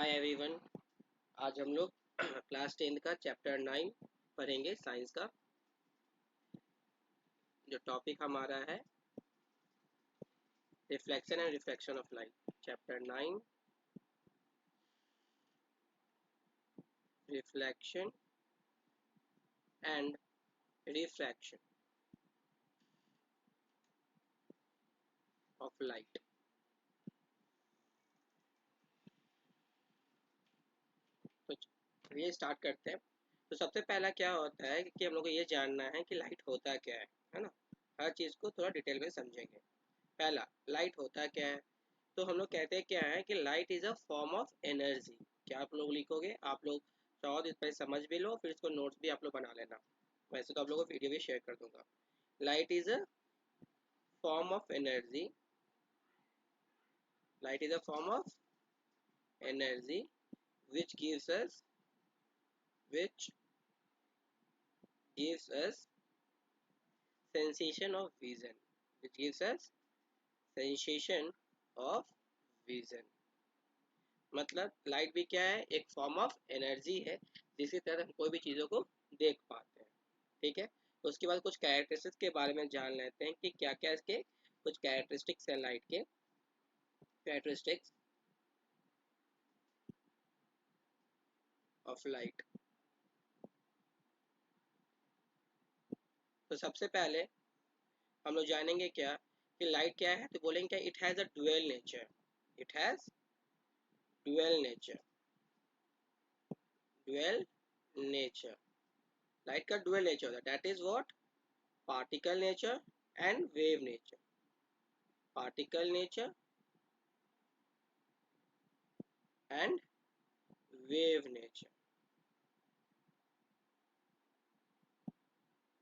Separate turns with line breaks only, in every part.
Hi everyone. आज हम लोग क्लास 10 का चैप्टर 9 पढ़ेंगे साइंस का। जो टॉपिक हमारा है reflection and refraction of light. Chapter 9 reflection and refraction of light. तो ये स्टार्ट करते हैं। तो सबसे पहला क्या होता है कि हम लोग को ये जानना है कि लाइट होता क्या है ना। हर चीज़ को थोड़ा डिटेल में समझेंगे। पहला, लाइट होता क्या है। तो हम लोग कहते हैं क्या है कि light is a form of energy. क्या आप लोग लिखोगे, आप लोग चाहो तो इस पर समझ भी लो, फिर इसको नोट्स भी आप लोग बना लेना। वैसे तो आप लोगों को वीडियो भी शेयर कर दूंगा। Light is a form of energy. Light is a form of energy which gives us which gives us sensation of vision which gives us sensation of vision। मतलब लाइट भी क्या है, एक फॉर्म ऑफ एनर्जी है जिसकी तरह हम कोई भी चीज़ों को देख पाते हैं। ठीक है। तो उसके बाद कुछ कैरेक्टरिस्टिक्स के बारे में जान लेते हैं कि क्या क्या इसके कुछ कैरेक्टरिस्टिक्स हैं। लाइट के कैरेक्टरिस्टिक्स ऑफ लाइट। तो सबसे पहले हम लोग जानेंगे क्या कि लाइट क्या है। तो बोलेंगे क्या, it has a dual nature. It has dual nature. Dual nature. Light का ड्यूअल नेचर होता है, that is what, particle nature and wave nature. Particle nature and wave nature.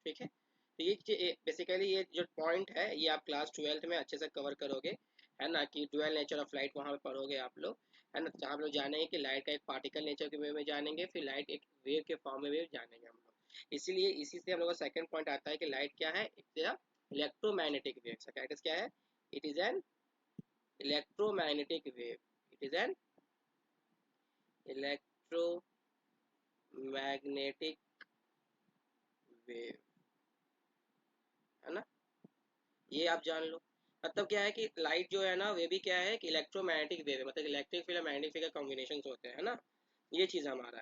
ठीक है। तो ये बेसिकली ये जो पॉइंट है ये आप क्लास 12 में अच्छे से कवर करोगे, है ना, कि ड्यूअल नेचर ऑफ लाइट वहाँ पे पढ़ोगे आप लोग, है ना। जहाँ हम लोग जानेंगे कि लाइट का एक पार्टिकल नेचर के वे में जानेंगे, फिर लाइट एक वेव के फॉर्म में भी जानेंगे हम लोग। इसीलिए इसी से हम लोग का सेकंड पॉइंट आता है कि लाइट क्या है, इलेक्ट्रोमैग्नेटिक वेव। का कैरेक्टर्स क्या है, it is an electromagnetic wave. It is an electromagnetic wave, है ना। ये आप जान लो। मतलब क्या है कि लाइट जो है ना वे भी क्या है कि इलेक्ट्रोमैग्नेटिक वेव है, मतलब इलेक्ट्रिक फील्ड और मैग्नेटिक फील्ड का कॉम्बिनेशन होते हैं ना। ये चीज़ हमारा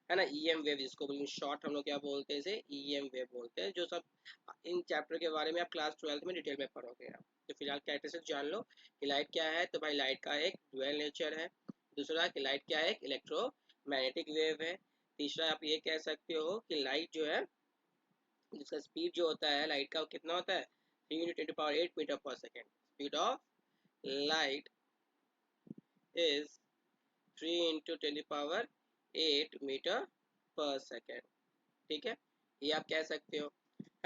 है ना। ईएम वेव जिसको इन शॉर्ट हम लोग क्या बोलते हैं, इसे ईएम वेव बोलते हैं। जो सब इन चैप्टर के बारे में आप क्लास 12 में डिटेल में पढ़ोगे आप। तो फिलहाल कैरेक्टरिस्टिक्स जान लो कि लाइट क्या है। तो भाई लाइट का एक ड्यूअल नेचर है। दूसरा कि लाइट क्या है, इलेक्ट्रोमैग्नेटिक वेव है। तीसरा आप ये कह सकते हो कि लाइट जो है जिसका स्पीड जो होता है लाइट का वो कितना होता है, 3 × 10⁸ metre per second. Speed of light is 3 × 10⁸ metre per second. ठीक है। ये आप कह सकते हो,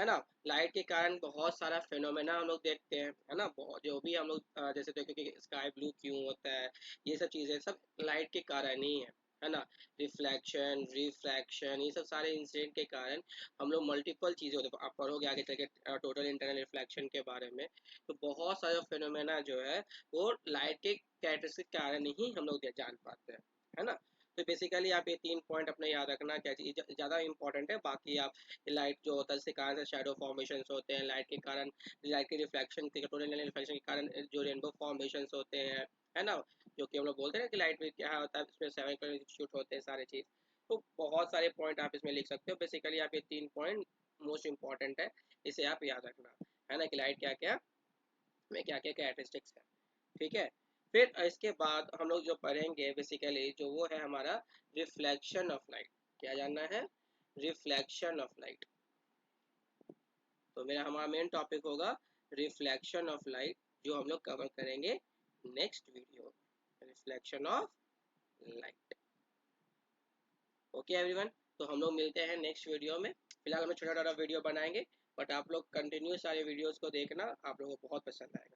है ना। लाइट के कारण बहुत सारा फेनोमेना हम लोग देखते हैं, है ना। बहुत जो भी हम लोग जैसे देखो कि स्काई ब्लू क्यों होता है, ये सब चीज़ें सब लाइट के कारण ही है ना। रिफ्लेक्शन, रिफ्रैक्शन, ये सब सारे इंसिडेंट के कारण हम लोग मल्टीपल चीज़ें होते हैं। आप पढ़ोगे आगे चल के टोटल इंटरनल रिफ्लेक्शन के बारे में। तो बहुत सारे फेनोमेना जो है वो लाइट के कैरेक्टरिस्टिक के कारण ही हम लोग जान पाते हैं, है ना। तो बेसिकली आप ये 3 पॉइंट अपने याद रखना, क्या चीज़ ज़्यादा इंपॉर्टेंट है। बाकी आप लाइट जो होता है इसके कारण से शैडो फॉर्मेशन होते हैं, लाइट के कारण, लाइट के रिफ्लेक्शन के टोटल रिफ्लेक्शन के कारण जो रेनबो फॉर्मेशन होते हैं, है ना। जो कि हम लोग बोलते हैं कि लाइट में क्या होता है, इसमें 7 कलर इंस्टीट्यूट होते हैं सारे चीज़। तो बहुत सारे पॉइंट आप इसमें लिख सकते हो। बेसिकली आप ये 3 पॉइंट मोस्ट इंपॉर्टेंट है, इसे आप याद रखना, है ना, कि लाइट क्या क्या में क्या क्या कैरेक्टरिस्टिक्स है। ठीक है। फिर इसके बाद हम लोग जो पढ़ेंगे बेसिकली जो वो है हमारा रिफ्लेक्शन ऑफ लाइट। क्या जानना है, रिफ्लेक्शन ऑफ लाइट। तो मेरा हमारा मेन टॉपिक होगा रिफ्लेक्शन ऑफ लाइट, जो हम लोग कवर करेंगे नेक्स्ट वीडियो में, reflection of light. Okay everyone. तो हम लोग मिलते हैं नेक्स्ट वीडियो में। फिलहाल हम छोटा छोटा वीडियो बनाएंगे, बट आप लोग कंटिन्यू सारे वीडियोस को देखना, आप लोगों को बहुत पसंद आएगा।